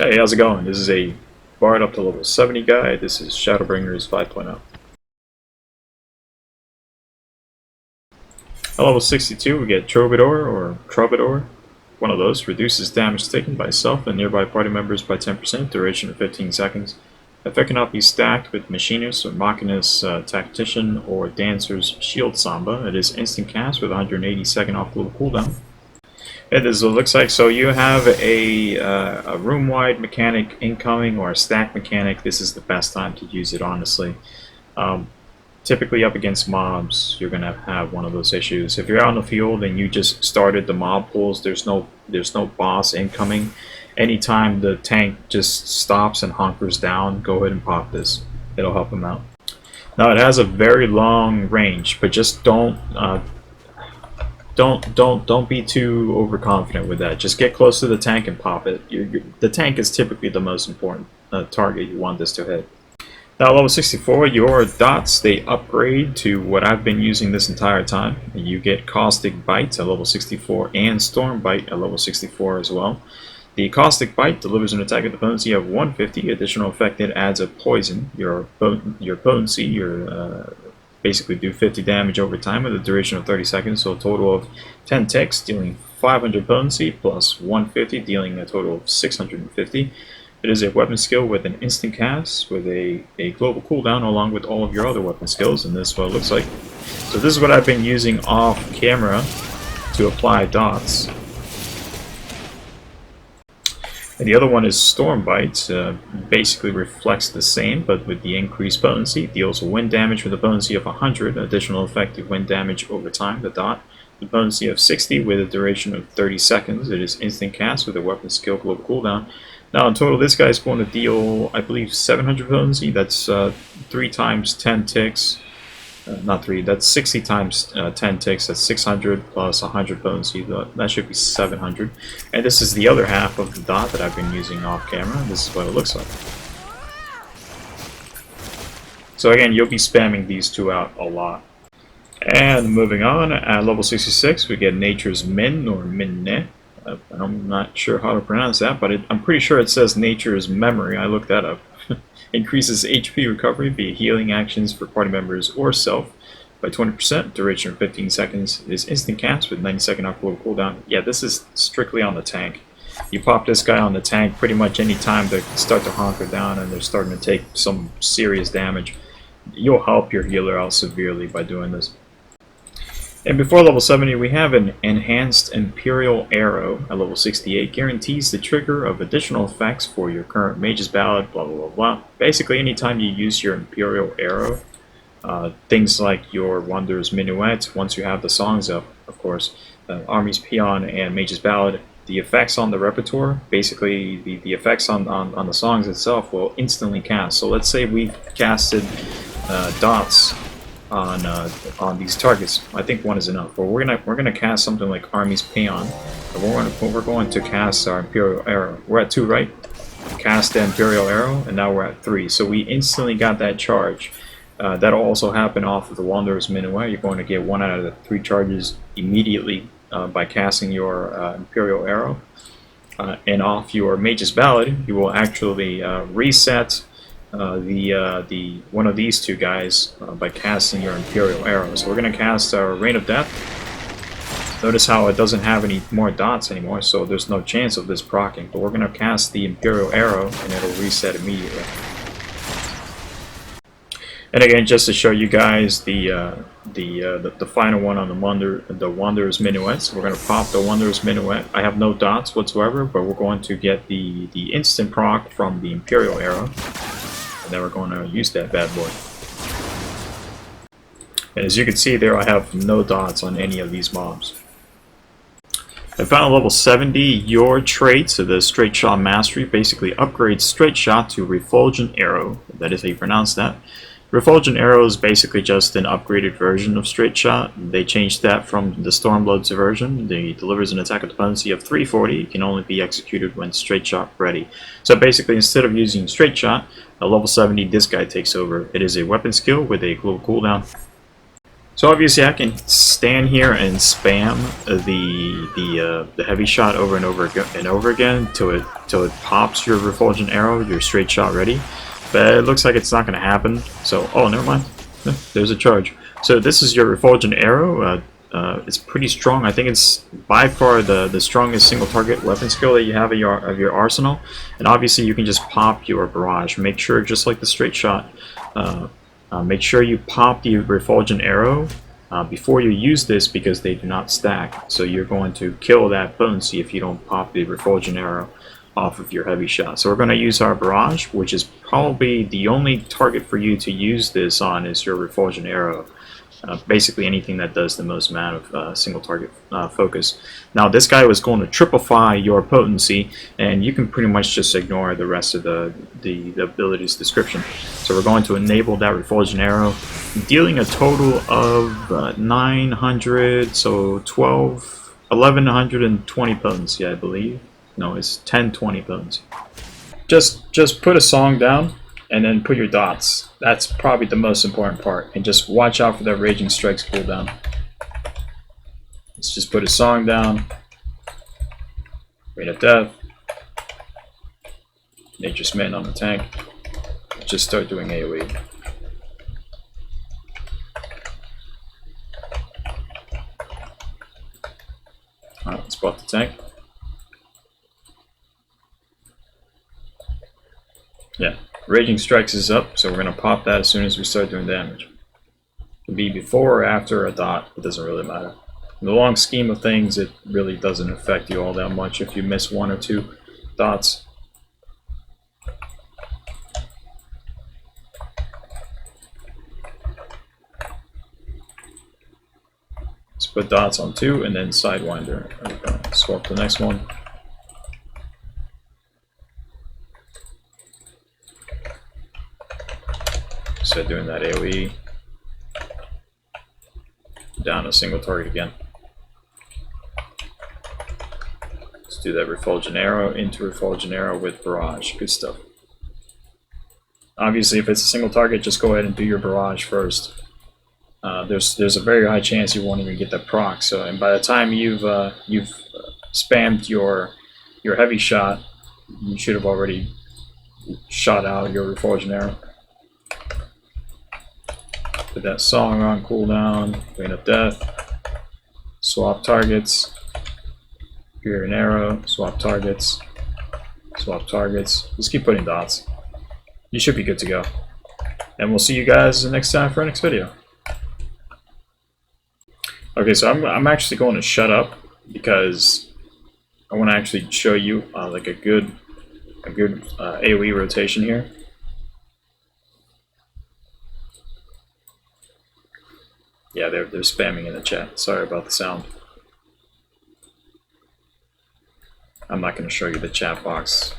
Hey, how's it going? This is a Bard up to level 70 guy. This is Shadowbringers 5.0. At level 62 we get Troubadour or Troubadour. One of those reduces damage taken by self and nearby party members by 10%, duration of 15 seconds. Effect cannot be stacked with Machinist or Machinist Tactician or Dancer's Shield Samba. It is instant cast with 180 second off global cooldown. It is, it looks like, so you have a room-wide mechanic incoming or a stack mechanic. This is the best time to use it, honestly. Typically up against mobs, you're going to have one of those issues. If you're out in the field and you just started the mob pools, there's no boss incoming. Anytime the tank just stops and hunkers down, go ahead and pop this. It'll help him out. Now it has a very long range, but just don't be too overconfident with that. Just get close to the tank and pop it. The tank is typically the most important target you want this to hit. Now level 64, your dots, they upgrade to what I've been using this entire time. You get Caustic Bite at level 64 and Stormbite at level 64 as well. The Caustic Bite delivers an attack with a potency of 150. Additional effect, it adds a poison. Your potency, basically do 50 damage over time with a duration of 30 seconds, so a total of 10 ticks, dealing 500 potency, plus 150, dealing a total of 650. It is a weapon skill with an instant cast, with a global cooldown, along with all of your other weapon skills, and this is what it looks like. So this is what I've been using off camera to apply dots. And the other one is Stormbite. Basically reflects the same, but with the increased potency. Deals wind damage with a potency of 100, additional effective wind damage over time, the dot. The potency of 60 with a duration of 30 seconds. It is instant cast with a weapon skill global cooldown. Now in total this guy is going to deal, I believe, 700 potency. That's 3 times 10 ticks. Not 3, that's 60 times 10 ticks, that's 600 plus 100 potency, that should be 700. And this is the other half of the dot that I've been using off camera. This is what it looks like. So again, you'll be spamming these two out a lot. And moving on, at level 66 we get Nature's Minne or Minne. I'm not sure how to pronounce that, but I'm pretty sure it says Nature's Memory. I looked that up. Increases HP recovery via healing actions for party members or self by 20%, duration of 15 seconds. It is instant cast with 90 second off global cooldown. Yeah, this is strictly on the tank. You pop this guy on the tank pretty much any time they start to honker down and they're starting to take some serious damage. You'll help your healer out severely by doing this. And before level 70 we have an enhanced Empereal arrow at level 68. Guarantees the trigger of additional effects for your current Mage's Ballad, blah blah blah blah. Basically anytime you use your Empereal arrow, things like your Wondrous Minuet, once you have the songs up, of course, Army's Peon and Mage's Ballad, the effects on the repertoire, basically the effects on the songs itself will instantly cast. So let's say we've casted dots on these targets. I think one is enough. But we're gonna cast something like Army's Peon. We're going to cast our Empereal arrow. We're at 2, right? Cast the Empereal arrow, and now we're at 3. So we instantly got that charge. That'll also happen off of the Wondrous Minuet. You're going to get 1 out of the 3 charges immediately by casting your Empereal arrow. And off your Mage's Ballad, you will actually reset the one of these two guys by casting your Empereal arrow. So we're going to cast our Rain of Death. Notice how it doesn't have any more dots anymore, so there's no chance of this proccing. But we're going to cast the Empereal arrow and it'll reset immediately. And again, just to show you guys the final one on the Wondrous Minuet. So we're going to pop the Wondrous Minuet. I have no dots whatsoever, but we're going to get the instant proc from the Empereal arrow. And then we're going to use that bad boy. And as you can see there, I have no dots on any of these mobs. At final level 70, your trait, so the Straight Shot Mastery, basically upgrades Straight Shot to Refulgent Arrow. That is how you pronounce that. Refulgent Arrow is basically just an upgraded version of Straight Shot. They changed that from the Stormblood's version. It delivers an attack with a potency of 340. It can only be executed when Straight Shot ready. So basically, instead of using Straight Shot, at level 70, this guy takes over. It is a weapon skill with a global cooldown. So obviously I can stand here and spam the heavy shot over and over again till it pops your Refulgent arrow, your straight shot ready. But it looks like it's not going to happen. So oh, never mind. There's a charge. So this is your Refulgent arrow. It's pretty strong. I think it's by far the strongest single target weapon skill that you have of your arsenal. And obviously you can just pop your barrage. Make sure, just like the straight shot, make sure you pop the Refulgent arrow before you use this, because they do not stack. So you're going to kill that potency if you don't pop the Refulgent arrow off of your heavy shot. So we're going to use our barrage, which is probably the only target for you to use this on is your Refulgent arrow. Basically anything that does the most amount of single target focus. Now this guy was going to triplify your potency, and you can pretty much just ignore the rest of the ability's description. So we're going to enable that Refulgent arrow, dealing a total of 900, so 1120 potency, I believe. No, it's 1020 potency. Just put a song down and then put your dots. That's probably the most important part. And just watch out for that Raging Strikes cooldown. Let's just put a song down. Rain of Death. Nature's Minne on the tank. Just start doing AoE. Alright, let's buff the tank. Yeah, Raging Strikes is up, so we're going to pop that as soon as we start doing damage. It can be before or after a dot, it doesn't really matter. In the long scheme of things, it really doesn't affect you all that much if you miss 1 or 2 dots. Let's put dots on 2 and then Sidewinder. There we go. Swap the next one. Start doing that AoE. Down a single target again. Let's do that Refulgent arrow into Refulgent arrow with Barrage. Good stuff. Obviously, if it's a single target, just go ahead and do your Barrage first. There's a very high chance you won't even get that proc. So, and by the time you've spammed your heavy shot, you should have already shot out your Refulgent arrow. Put that song on cooldown, Rain of Death, swap targets, Fury and Arrow, swap targets, just keep putting dots. You should be good to go. And we'll see you guys next time for our next video. Okay, so I'm actually going to shut up because I want to actually show you like a good AoE rotation here. Yeah, they're spamming in the chat. Sorry about the sound. I'm not going to show you the chat box.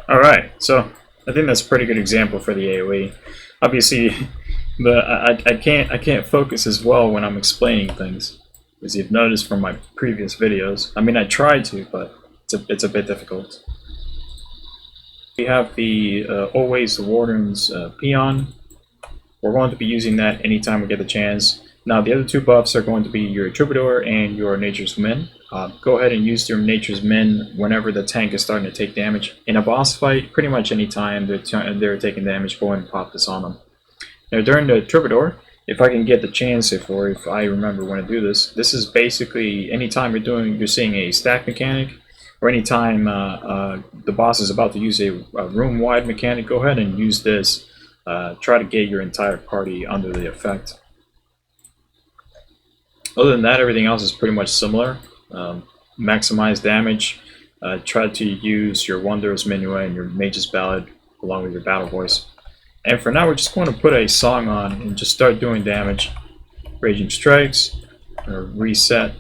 Alright, so I think that's a pretty good example for the AoE. Obviously, I can't focus as well when I'm explaining things, as you've noticed from my previous videos. I mean, I tried to, but it's a bit difficult. We have the Always the Warden's Peon. We're going to be using that anytime we get the chance. Now, the other 2 buffs are going to be your Troubadour and your Nature's Minne. Go ahead and use your Nature's Minne whenever the tank is starting to take damage. In a boss fight, pretty much any time they're taking damage, go ahead and pop this on them. Now, during the Troubadour, if I can get the chance, if I remember when to do this, this is basically anytime you're seeing a stack mechanic, or anytime the boss is about to use a room-wide mechanic, go ahead and use this. Try to get your entire party under the effect. Other than that, everything else is pretty much similar. Maximize damage. Try to use your Wondrous Minuet and your Mage's Ballad along with your Battle Voice. And for now, we're just going to put a song on and just start doing damage. Raging Strikes, reset,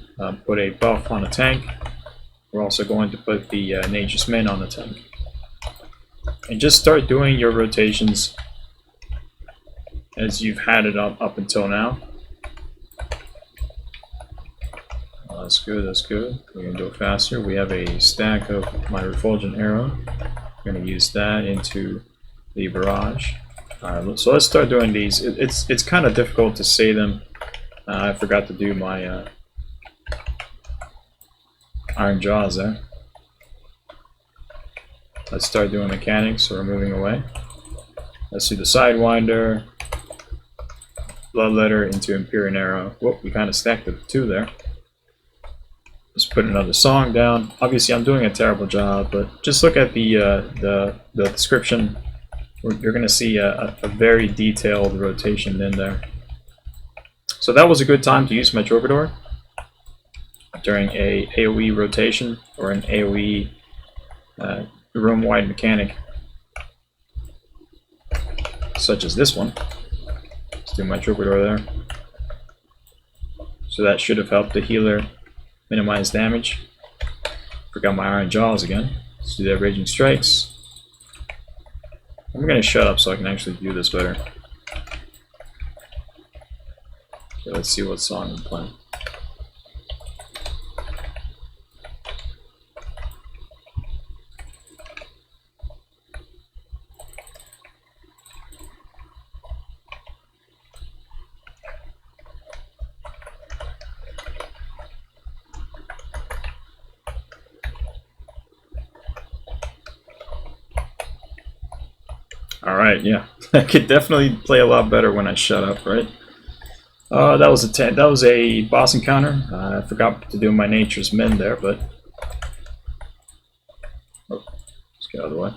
put a buff on a tank. We're also going to put the Nature's Minne on the tank. And just start doing your rotations as you've had it up until now. That's good, that's good. We're going to go faster. We have a stack of my Refulgent arrow. We're going to use that into the Barrage. Alright, so let's start doing these. It's kind of difficult to say them. I forgot to do my Iron Jaws there. Let's start doing mechanics, so we're moving away. Let's do the Sidewinder, Bloodletter into Empereal Arrow. Whoop, we kind of stacked the two there. Let's put another song down. Obviously, I'm doing a terrible job, but just look at the description. You're going to see a very detailed rotation in there. So that was a good time to use my Troubadour during a AoE rotation or an AoE room-wide mechanic, such as this one. Let's do my Troubadour there. So that should have helped the healer minimize damage. Forgot my Iron Jaws again. Let's do that Raging Strikes. I'm going to shut up so I can actually do this better. Okay, let's see what song I'm playing. Alright, yeah. I could definitely play a lot better when I shut up, right? That was a boss encounter. I forgot to do my Nature's Minne there, but... Oh, let's get out of the way.